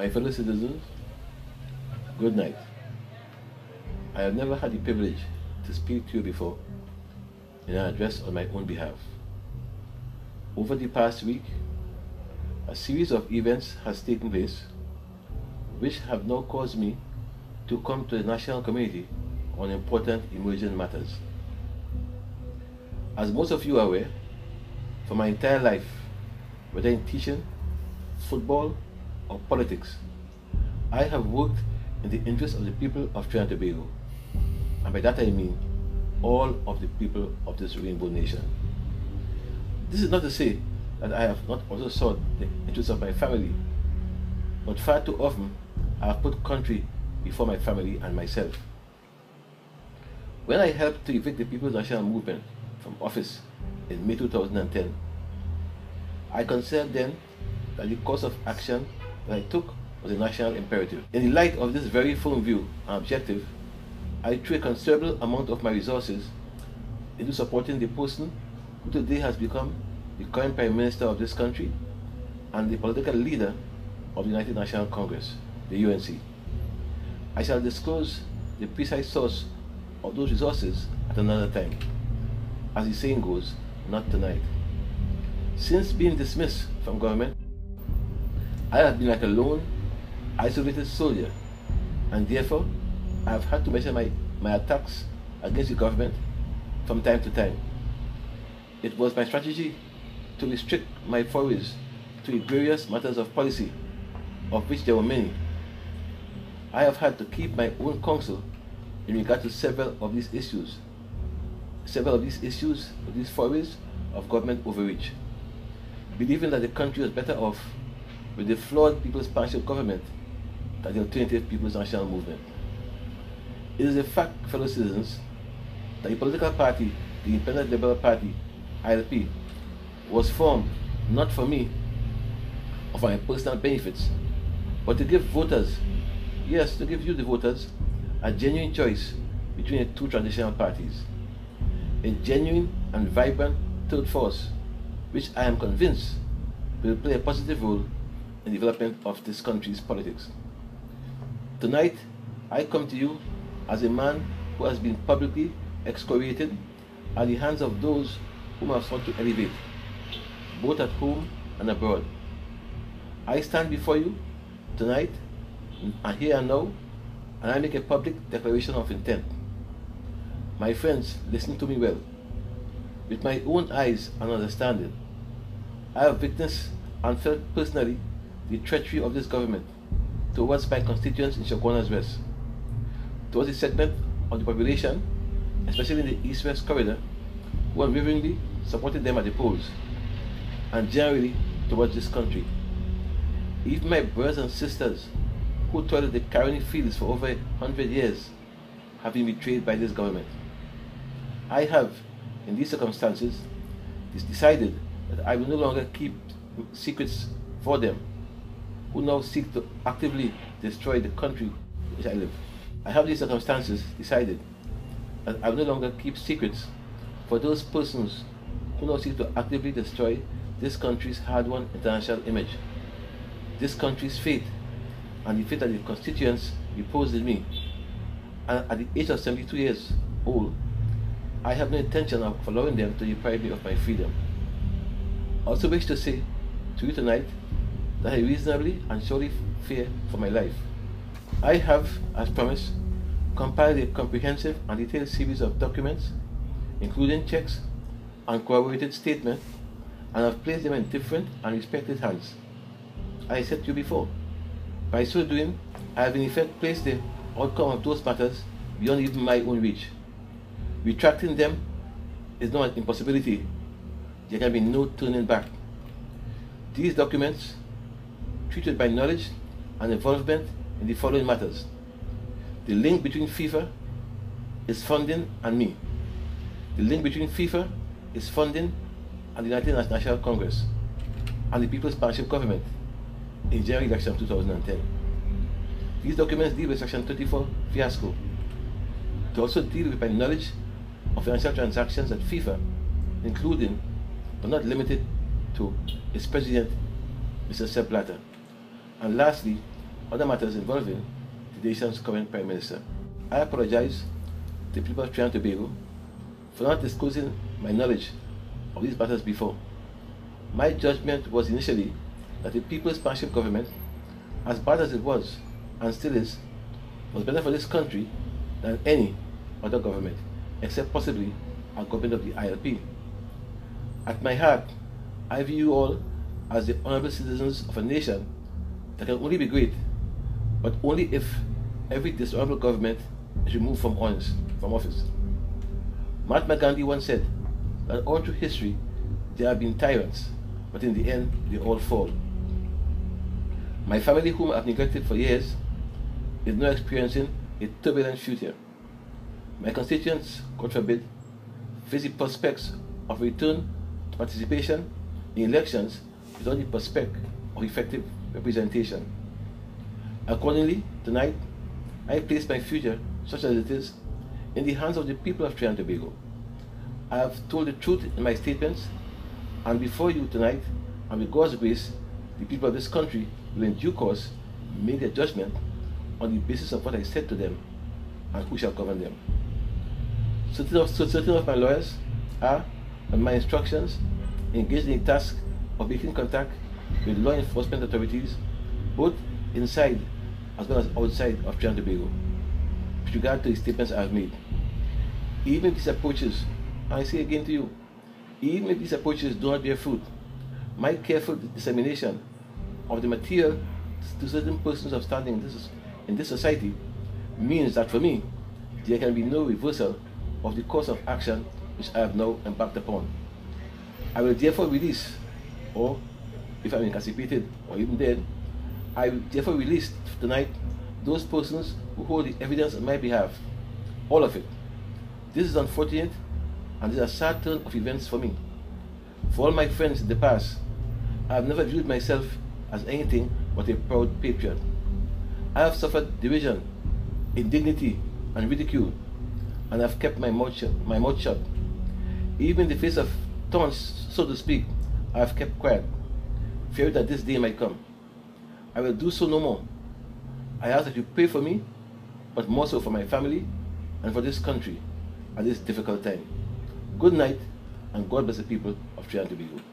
My fellow citizens, good night. I have never had the privilege to speak to you before in an address on my own behalf. Over the past week, a series of events has taken place which have now caused me to come to the national community on important emerging matters. As most of you are aware, for my entire life, whether in teaching, football, or politics, I have worked in the interest of the people of Trinidad and Tobago, and by that I mean all of the people of this rainbow nation. This is not to say that I have not also sought the interests of my family, but far too often I have put country before my family and myself. When I helped to evict the People's National Movement from office in May 2010, I considered then that the course of action that I took was a national imperative. In the light of this very firm view and objective, I threw a considerable amount of my resources into supporting the person who today has become the current Prime Minister of this country and the political leader of the United National Congress, the UNC. I shall disclose the precise source of those resources at another time. As the saying goes, not tonight. Since being dismissed from government, I have been like a lone, isolated soldier, and therefore I have had to measure my attacks against the government from time to time. It was my strategy to restrict my forays to the various matters of policy, of which there were many. I have had to keep my own counsel in regard to several of these issues, these forays of government overreach, believing that the country was better off with the flawed People's Partnership Government than the alternative People's National Movement. It is a fact, fellow citizens, that the political party, the Independent Liberal Party, ILP, was formed not for me or for my personal benefits, but to give voters, yes, to give you the voters, a genuine choice between the two traditional parties. A genuine and vibrant third force, which I am convinced will play a positive role in the development of this country's politics. Tonight, I come to you as a man who has been publicly excoriated at the hands of those whom I have sought to elevate, both at home and abroad. I stand before you tonight, and here and now, and I make a public declaration of intent. My friends, listen to me well. With my own eyes and understanding, I have witnessed and felt personally the treachery of this government towards my constituents in Chaguanas West, towards a segment of the population, especially in the East-West corridor, who unwaveringly supported them at the polls, and generally towards this country. Even my brothers and sisters who toiled the Caroni fields for over 100 years have been betrayed by this government. I have, in these circumstances, decided that I will no longer keep secrets for them, who now seek to actively destroy the country in which I live. I have, in these circumstances, decided that I will no longer keep secrets for those persons who now seek to actively destroy this country's hard-won international image, this country's fate, and the fate that the constituents reposed in me. And at the age of 72 years old, I have no intention of allowing them to deprive me of my freedom. I also wish to say to you tonight that I reasonably and surely fear for my life. I have, as promised, compiled a comprehensive and detailed series of documents, including checks and corroborated statements, and have placed them in different and respected hands. I said to you before, by so doing, I have in effect placed the outcome of those matters beyond even my own reach. Retracting them is not an impossibility. There can be no turning back. These documents treated by knowledge and involvement in the following matters: the link between FIFA, its funding, and me. The link between FIFA, its funding, and the United National Congress, and the People's Partnership Government in general election of 2010. These documents deal with Section 34 fiasco. They also deal with my knowledge of financial transactions at FIFA, including, but not limited to, its president, Mr. Sepp Blatter. And lastly, other matters involving the nation's current Prime Minister. I apologize to the people of Trinidad and Tobago for not disclosing my knowledge of these matters before. My judgment was initially that the People's Partnership Government, as bad as it was and still is, was better for this country than any other government, except possibly a government of the ILP. At my heart, I view you all as the honorable citizens of a nation that can only be great, but only if every dishonorable government is removed from office. Mahatma Gandhi once said that all through history there have been tyrants, but in the end they all fall. My family, whom I have neglected for years, is now experiencing a turbulent future. My constituents, God forbid, face the prospects of return to participation in elections without the prospect of effective representation. Accordingly, tonight, I place my future, such as it is, in the hands of the people of Trinidad and Tobago. I have told the truth in my statements, and before you tonight, and with God's grace, the people of this country will in due course make their judgment on the basis of what I said to them and who shall govern them. Certain of my lawyers are, on my instructions, engaged in the task of making contact with law enforcement authorities, both inside as well as outside of Trinidad and Tobago, with regard to the statements I have made. Even if these approaches, and I say again to you, even if these approaches do not bear fruit, my careful dissemination of the material to certain persons of standing in this society means that for me, there can be no reversal of the course of action which I have now embarked upon. I will therefore release, or if I'm incarcerated or even dead, I will therefore release tonight those persons who hold the evidence on my behalf. All of it. This is unfortunate, and this is a sad turn of events for me. For all my friends in the past, I have never viewed myself as anything but a proud patriot. I have suffered derision, indignity, and ridicule, and I have kept my mouth shut. Even in the face of taunts, so to speak, I have kept quiet, fearing that this day might come. I will do so no more. I ask that you pray for me, but more so for my family and for this country at this difficult time. Good night, and God bless the people of Trinidad and Tobago.